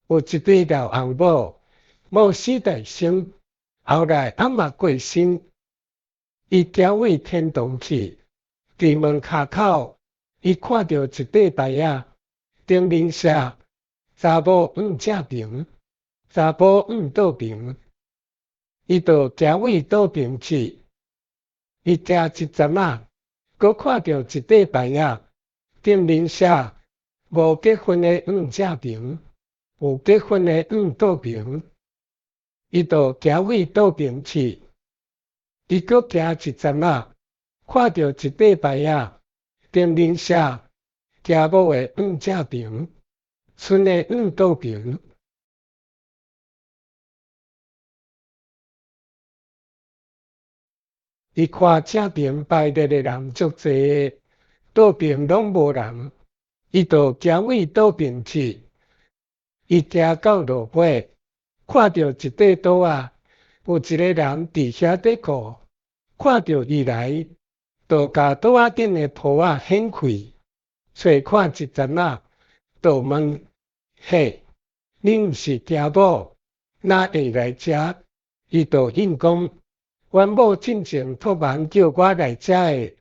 有一对老翁某，某死在生，后来阿嬷过身，伊调往天堂去。伫门骹口，伊看到一块牌仔，顶面写查某黄正平，查甫黄倒平。伊就调往倒平去。伊行一阵仔，阁看到一块牌仔，顶面写无结婚的黄正平，有结婚的黄倒平。伊就行往倒平去。伊阁行一阵仔，看到一块牌仔，顶面写家某的黄正平，孙的黄倒平。伊看正平排列的人足侪，倒平拢无人，伊就行往倒平去。伊行到路尾，看到一块岛仔，有一个人伫遐伫顾，看到伊来，就甲岛仔顶的铺仔掀开，找看一阵仔，就问：嘿，恁毋是家某，哪会来遮？伊就应讲：阮某进前托梦叫我来遮的。